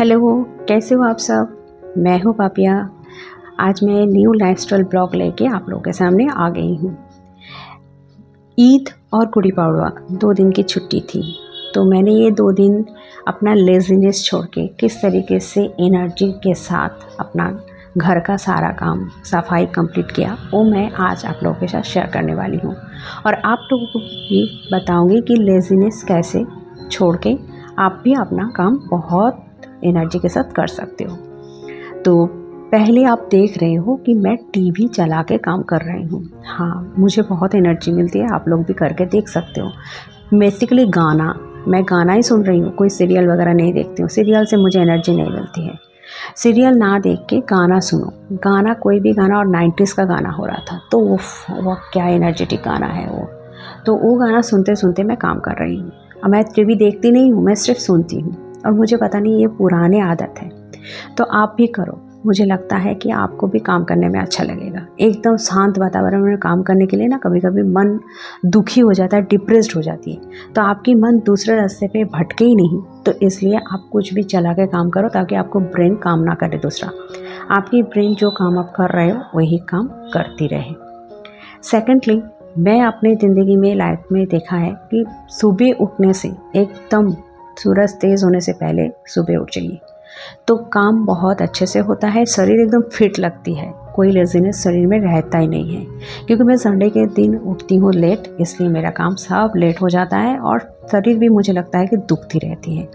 Hello, कैसे हो आप सब? मैं हूँ पापिया। आज मैं न्यू लाइफस्टाइल ब्लॉग लेके आप लोगों के सामने आ गई हूँ। ईद और गुड़ी पड़वा 2 दिन की छुट्टी थी, तो मैंने ये 2 दिन अपना लेज़ीनेस छोड़ के किस तरीके से एनर्जी के साथ अपना घर का सारा काम सफाई कंप्लीट किया, वो मैं आज आप लोगों के साथ शेयर करने वाली हूँ। और आप लोगों को भी बताऊँगी कि लेज़ीनेस कैसे छोड़ के आप भी अपना काम बहुत एनर्जी के साथ कर सकते हो। तो पहले आप देख रहे हो कि मैं टीवी चला के काम कर रही हूँ। हाँ, मुझे बहुत एनर्जी मिलती है, आप लोग भी करके देख सकते हो। बेसिकली मैं गाना ही सुन रही हूँ, कोई सीरियल वगैरह नहीं देखती हूँ। सीरियल से मुझे एनर्जी नहीं मिलती है। सीरियल ना देख के गाना सुनो, गाना कोई भी गाना, और 90s का गाना हो रहा था, तो वो क्या एनर्जेटिक गाना है वो। तो वो गाना सुनते सुनते मैं काम कर रही हूँ। अब मैं टीवी देखती नहीं हूँ, मैं सिर्फ सुनती हूँ, और मुझे पता नहीं ये पुराने आदत है। तो आप भी करो, मुझे लगता है कि आपको भी काम करने में अच्छा लगेगा। एकदम शांत वातावरण में काम करने के लिए ना कभी कभी मन दुखी हो जाता है, डिप्रेस्ड हो जाती है, तो आपकी मन दूसरे रास्ते पे भटके ही नहीं। तो इसलिए आप कुछ भी चला के काम करो, ताकि आपको ब्रेन काम ना करे दूसरा, आपकी ब्रेन जो काम आप कर रहे हो वही काम करती रहे। सेकेंडली, मैं अपनी ज़िंदगी में लाइफ में देखा है कि सुबह उठने से एकदम सूरज तेज़ होने से पहले सुबह उठ जाइए, तो काम बहुत अच्छे से होता है, शरीर एकदम फिट लगती है, कोई लेज़ीनेस शरीर में रहता ही नहीं है। क्योंकि मैं संडे के दिन उठती हूँ लेट, इसलिए मेरा काम सब लेट हो जाता है, और शरीर भी मुझे लगता है कि दुखती रहती है।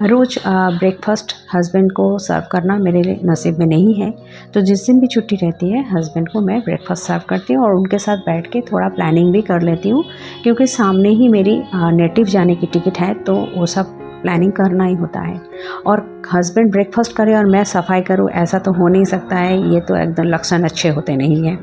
रोज़ ब्रेकफास्ट हस्बैंड को सर्व करना मेरे लिए नसीब में नहीं है, तो जिस दिन भी छुट्टी रहती है हस्बैंड को मैं ब्रेकफास्ट सर्व करती हूँ, और उनके साथ बैठ के थोड़ा प्लानिंग भी कर लेती हूँ। क्योंकि सामने ही मेरी नेटिव जाने की टिकट है, तो वो सब प्लानिंग करना ही होता है। और हस्बैंड ब्रेकफास्ट करे और मैं सफाई करूँ, ऐसा तो हो नहीं सकता है, ये तो एकदम लक्षण अच्छे होते नहीं हैं।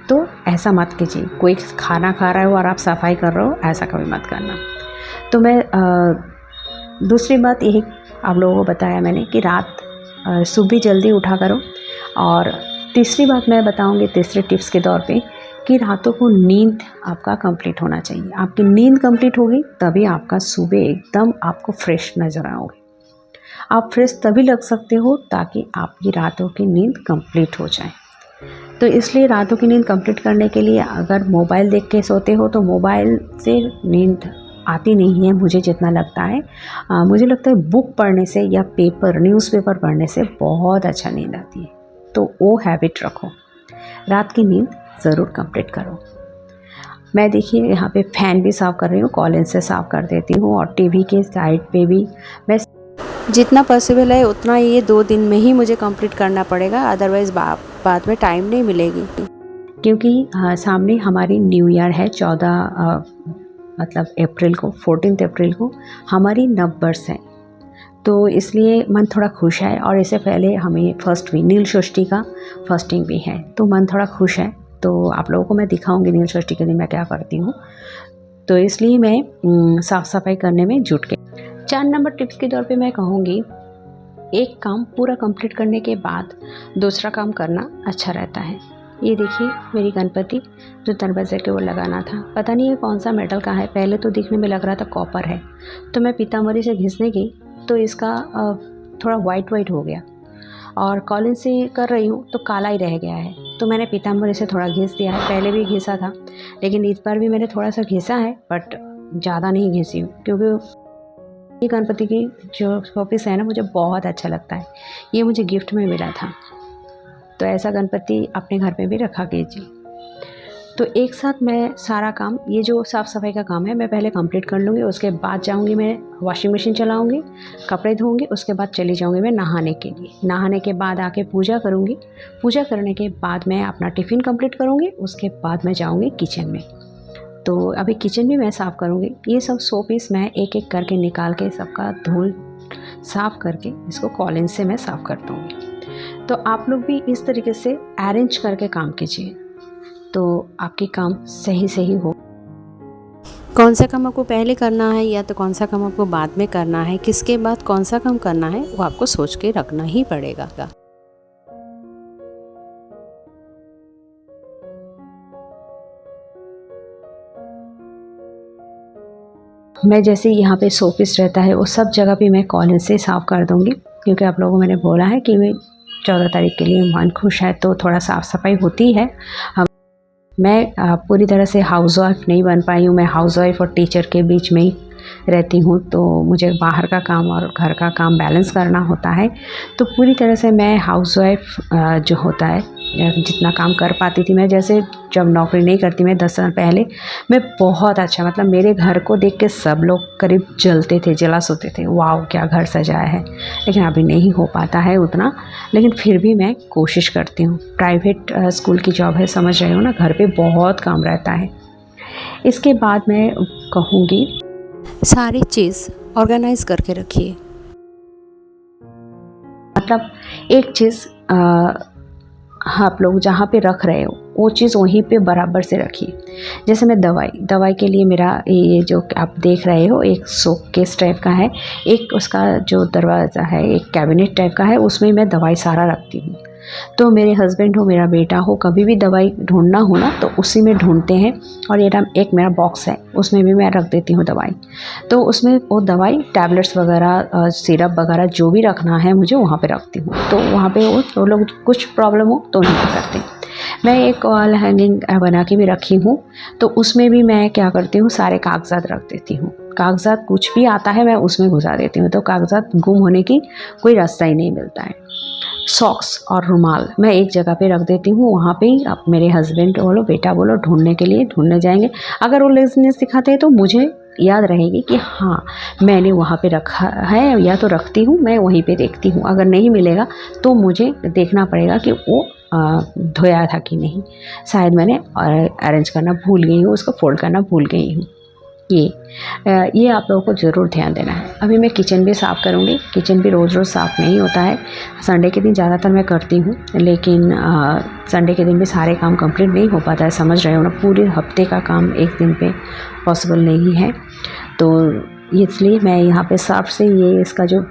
तो ऐसा मत कीजिए, कोई खाना खा रहा हो और आप सफाई कर रहे हो, ऐसा कभी मत करना। तो मैं दूसरी बात यही आप लोगों को बताया मैंने कि रात सुबह जल्दी उठा करो। और तीसरी बात मैं बताऊंगी, तीसरे टिप्स के तौर पे, कि रातों को नींद आपका कंप्लीट होना चाहिए। आपकी नींद कंप्लीट होगी तभी आपका सुबह एकदम आपको फ्रेश नज़र आओगे। आप फ्रेश तभी लग सकते हो ताकि आपकी रातों की नींद कंप्लीट हो जाए। तो इसलिए रातों की नींद कंप्लीट करने के लिए अगर मोबाइल देख के सोते हो तो मोबाइल से नींद आती नहीं है, मुझे जितना लगता है। मुझे लगता है बुक पढ़ने से या न्यूज़पेपर पढ़ने से बहुत अच्छा नींद आती है। तो वो हैबिट रखो, रात की नींद ज़रूर कंप्लीट करो। मैं देखिए यहाँ पे फ़ैन भी साफ़ कर रही हूँ, कॉलिन से साफ़ कर देती हूँ, और टीवी के साइड पे भी मैं जितना पॉसिबल है उतना ये 2 दिन में ही मुझे कंप्लीट करना पड़ेगा, अदरवाइज़ बाद में टाइम नहीं मिलेगी। क्योंकि सामने हमारी न्यू ईयर है, 14 मतलब अप्रैल को, 14 अप्रैल को हमारी नववर्ष है। तो इसलिए मन थोड़ा खुश है, और इससे पहले हमें फर्स्ट भी नील षष्ठी का फर्स्टिंग भी है, तो मन थोड़ा खुश है। तो आप लोगों को मैं दिखाऊंगी नील षष्ठी के दिन मैं क्या करती हूँ। तो इसलिए मैं साफ़ सफाई करने में जुट गई। 4 नंबर टिप्स के तौर पे मैं कहूँगी, एक काम पूरा कंप्लीट करने के बाद दूसरा काम करना अच्छा रहता है। ये देखिए मेरी गणपति जो दरवाजे के वो लगाना था, पता नहीं ये कौन सा मेटल का है, पहले तो दिखने में लग रहा था कॉपर है। तो मैं पीतांबरी से घिसने गई तो इसका थोड़ा वाइट वाइट हो गया, और कॉलिन से कर रही हूँ तो काला ही रह गया है। तो मैंने पीतांबरी से थोड़ा घिस दिया है, पहले भी घिसा था, लेकिन इस बार भी मैंने थोड़ा सा घिसा है, बट ज़्यादा नहीं घिसी हूँ, क्योंकि ये गणपति की जो शोपीस है ना, मुझे बहुत अच्छा लगता है। ये मुझे गिफ्ट में मिला था, तो ऐसा गणपति अपने घर पे भी रखा कीजिए। तो एक साथ मैं सारा काम, ये जो साफ़ सफाई का काम है, मैं पहले कंप्लीट कर लूँगी, उसके बाद जाऊँगी मैं वॉशिंग मशीन चलाऊँगी, कपड़े धोऊँगी, उसके बाद चली जाऊँगी मैं नहाने के लिए। नहाने के बाद आके पूजा करूँगी, पूजा करने के बाद मैं अपना टिफ़िन कंप्लीट करूँगी, उसके बाद मैं जाऊँगी किचन में। तो अभी किचन भी मैं साफ़ करूँगी। ये सब शो पीस मैं एक एक करके निकाल के सबका धूल साफ़ करके इसको कॉलिन से मैं साफ़ कर दूँगी। तो आप लोग भी इस तरीके से अरेंज करके काम कीजिए, तो आपके काम सही सही हो। कौन सा काम आपको पहले करना है या तो कौन सा काम आपको बाद में करना है, किसके बाद कौन सा काम करना है, वो आपको सोच के रखना ही पड़ेगा। मैं जैसे यहाँ पे शोपीस रहता है वो सब जगह पे मैं कॉलिन से साफ़ कर दूँगी, क्योंकि आप लोगों को मैंने बोला है कि मैं 14 तारीख के लिए मन खुश है तो थोड़ा साफ़ सफाई होती है। मैं पूरी तरह से हाउसवाइफ नहीं बन पाई हूँ। मैं हाउसवाइफ और टीचर के बीच में ही रहती हूँ, तो मुझे बाहर का काम और घर का काम बैलेंस करना होता है। तो पूरी तरह से मैं हाउसवाइफ जो होता है, जितना काम कर पाती थी मैं, जैसे जब नौकरी नहीं करती मैं 10 साल पहले, मैं बहुत अच्छा, मतलब मेरे घर को देख के सब लोग करीब जलते थे, जला सोते थे, वाह क्या घर सजाया है। लेकिन अभी नहीं हो पाता है उतना, लेकिन फिर भी मैं कोशिश करती हूँ। प्राइवेट स्कूल की जॉब है, समझ रहे हो ना, घर पे बहुत काम रहता है। इसके बाद मैं कहूँगी सारी चीज़ ऑर्गेनाइज करके रखिए। मतलब एक चीज़ आप लोग जहाँ पे रख रहे हो वो चीज़ वहीं पे बराबर से रखिए। जैसे मैं दवाई के लिए मेरा ये जो आप देख रहे हो एक शोकेस टाइप का है, एक उसका जो दरवाज़ा है एक कैबिनेट टाइप का है, उसमें मैं दवाई सारा रखती हूँ। तो मेरे हस्बैंड हो, मेरा बेटा हो, कभी भी दवाई ढूंढना हो ना तो उसी में ढूंढते हैं। और ये एक मेरा बॉक्स है, उसमें भी मैं रख देती हूँ दवाई। तो उसमें वो दवाई टैबलेट्स वगैरह सिरप वगैरह जो भी रखना है मुझे वहाँ पे रखती हूँ। तो वहाँ पे वो लोग कुछ प्रॉब्लम हो तो नहीं करते। मैं एक वॉल हैंगिंग बना के भी रखी हूँ, तो उसमें भी मैं क्या करती हूँ, सारे कागजात रख देती हूँ। कागजात कुछ भी आता है मैं उसमें घुसा देती हूँ, तो कागजात गुम होने की कोई रास्ता ही नहीं मिलता है। सॉक्स और रुमाल मैं एक जगह पे रख देती हूँ, वहाँ पे ही अब मेरे हस्बैंड बोलो बेटा बोलो ढूंढने के लिए ढूंढने जाएंगे। अगर वो लेज़ीनेस दिखाते हैं तो मुझे याद रहेगी कि हाँ मैंने वहाँ पे रखा है, या तो रखती हूँ मैं वहीं पे देखती हूँ। अगर नहीं मिलेगा तो मुझे देखना पड़ेगा कि वो धोया था कि नहीं, शायद मैंने अरेंज करना भूल गई हूँ, उसको फोल्ड करना भूल गई हूँ। ये आप लोगों को ज़रूर ध्यान देना है। अभी मैं किचन भी साफ़ करूँगी। किचन भी रोज़ रोज़ साफ़ नहीं होता है, संडे के दिन ज़्यादातर मैं करती हूँ, लेकिन संडे के दिन भी सारे काम कंप्लीट नहीं हो पाता है, समझ रहे हो ना। पूरे हफ्ते का काम एक दिन पे पॉसिबल नहीं है, तो इसलिए मैं यहाँ पे साफ़ से ये इसका जो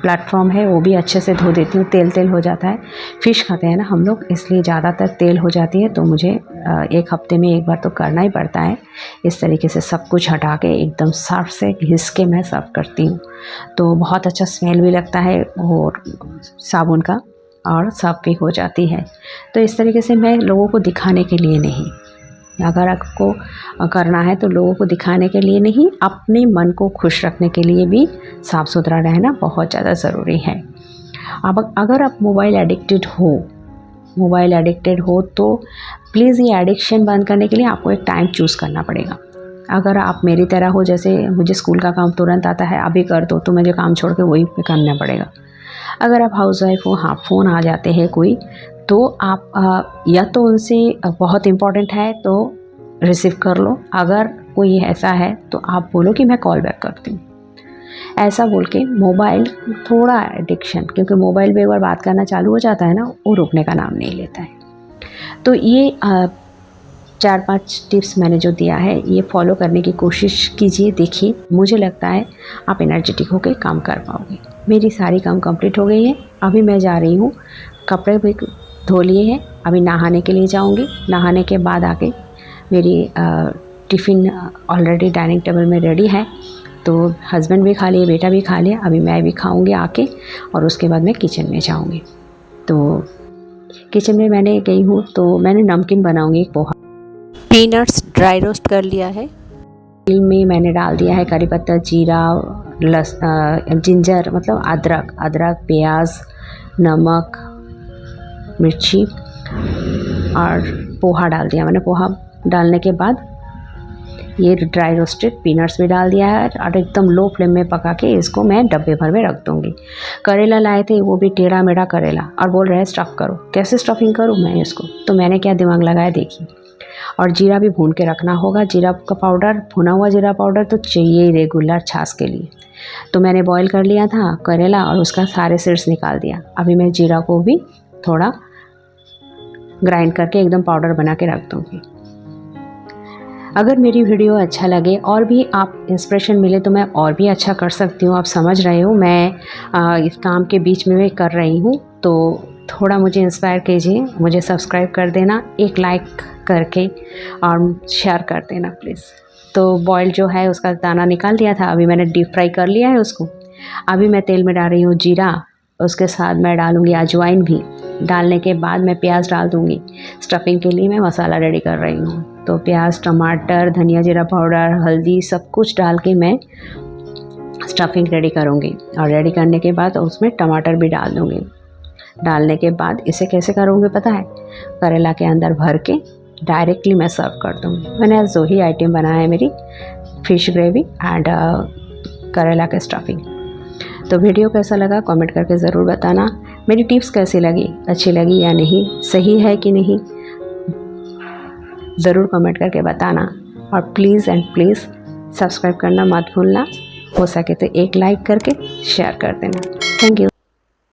प्लेटफॉर्म है वो भी अच्छे से धो देती हूँ। तेल हो जाता है, फ़िश खाते हैं ना हम लोग, इसलिए ज़्यादातर तेल हो जाती है, तो मुझे एक हफ्ते में एक बार तो करना ही पड़ता है। इस तरीके से सब कुछ हटा के एकदम साफ से घिस के मैं साफ़ करती हूँ, तो बहुत अच्छा स्मेल भी लगता है और साबुन का, और साफ़ भी हो जाती है। तो इस तरीके से मैं लोगों को दिखाने के लिए नहीं, अगर आपको करना है तो लोगों को दिखाने के लिए नहीं, अपने मन को खुश रखने के लिए भी साफ़ सुथरा रहना बहुत ज़्यादा ज़रूरी है। अब अगर आप मोबाइल एडिक्टेड हो तो प्लीज़ ये एडिक्शन बंद करने के लिए आपको एक टाइम चूज़ करना पड़ेगा। अगर आप मेरी तरह हो, जैसे मुझे स्कूल का काम तुरंत आता है, अभी कर दो, तो मुझे काम छोड़ के वही पे करना पड़ेगा। अगर आप हाउसवाइफ हो, हाँ फ़ोन आ जाते हैं कोई, तो आप या तो उनसे बहुत इम्पोर्टेंट है तो रिसीव कर लो, अगर कोई ऐसा है तो आप बोलो कि मैं कॉल बैक करती हूँ। ऐसा बोल के मोबाइल थोड़ा एडिक्शन, क्योंकि मोबाइल पे एक बार बात करना चालू हो जाता है ना, वो रुकने का नाम नहीं लेता है। तो ये 4-5 टिप्स मैंने जो दिया है ये फॉलो करने की कोशिश कीजिए, देखिए मुझे लगता है आप एनर्जेटिक होकर काम कर पाओगे। मेरी सारी काम कंप्लीट हो गई है, अभी मैं जा रही हूँ, कपड़े भी धो लिए हैं, अभी नहाने के लिए जाऊँगी। नहाने के बाद आके मेरी टिफ़िन ऑलरेडी डाइनिंग टेबल में रेडी है, तो हस्बैंड भी खा लिए, बेटा भी खा लिया, अभी मैं भी खाऊँगी आके, और उसके बाद मैं किचन में जाऊँगी। तो किचन में मैंने गई हूँ तो मैंने नमकीन बनाऊँगी, एक पोहा, पीनट्स ड्राई रोस्ट कर लिया है, तेल में मैंने डाल दिया है करी पत्ता, जीरा, जिंजर मतलब अदरक, प्याज, नमक, मिर्ची, और पोहा डाल दिया मैंने। पोहा डालने के बाद ये ड्राई रोस्टेड पीनट्स भी डाल दिया है, और एकदम लो फ्लेम में पका के इसको मैं डब्बे भर में रख दूँगी। करेला लाए थे, वो भी टेढ़ा मेढ़ा करेला, और बोल रहे हैं स्टफ़ करो। कैसे स्टफिंग करूँ मैं इसको, तो मैंने क्या दिमाग लगाया देखिए। और जीरा भी भून के रखना होगा, जीरा का पाउडर, भुना हुआ जीरा पाउडर तो चाहिए रेगुलर छाछ के लिए। तो मैंने बॉईल कर लिया था करेला और उसका सारे सीड्स निकाल दिया। अभी मैं जीरा को भी थोड़ा ग्राइंड करके एकदम पाउडर बना के रख दूँगी। अगर मेरी वीडियो अच्छा लगे और भी आप इंस्पिरेशन मिले तो मैं और भी अच्छा कर सकती हूँ। आप समझ रहे हो, मैं इस काम के बीच में कर रही हूँ, तो थोड़ा मुझे इंस्पायर कीजिए, मुझे सब्सक्राइब कर देना एक लाइक करके, और शेयर कर देना प्लीज़। तो बॉयल जो है उसका दाना निकाल दिया था। अभी मैंने डीप फ्राई कर लिया है उसको। अभी मैं तेल में डाल रही हूँ जीरा, उसके साथ मैं डालूँगी अजवाइन भी। डालने के बाद मैं प्याज डाल दूँगी। स्टफिंग के लिए मैं मसाला रेडी कर रही हूँ। तो प्याज, टमाटर, धनिया जीरा पाउडर, हल्दी सब कुछ डाल के मैं स्टफिंग रेडी करूँगी। और रेडी करने के बाद उसमें टमाटर भी डाल दूँगी। डालने के बाद इसे कैसे करूँगी पता है? करेला के अंदर भर के डायरेक्टली मैं सर्व कर दूँगी। मैंने आज 2 ही आइटम बनाया है मेरी, फ़िश ग्रेवी एंड करेला का स्टफिंग। तो वीडियो कैसा लगा कमेंट करके ज़रूर बताना। मेरी टिप्स कैसी लगी, अच्छी लगी या नहीं, सही है कि नहीं, ज़रूर कमेंट करके बताना। और प्लीज़ एंड प्लीज़ सब्सक्राइब करना मत भूलना। हो सके तो एक लाइक करके शेयर कर देना। Thank you.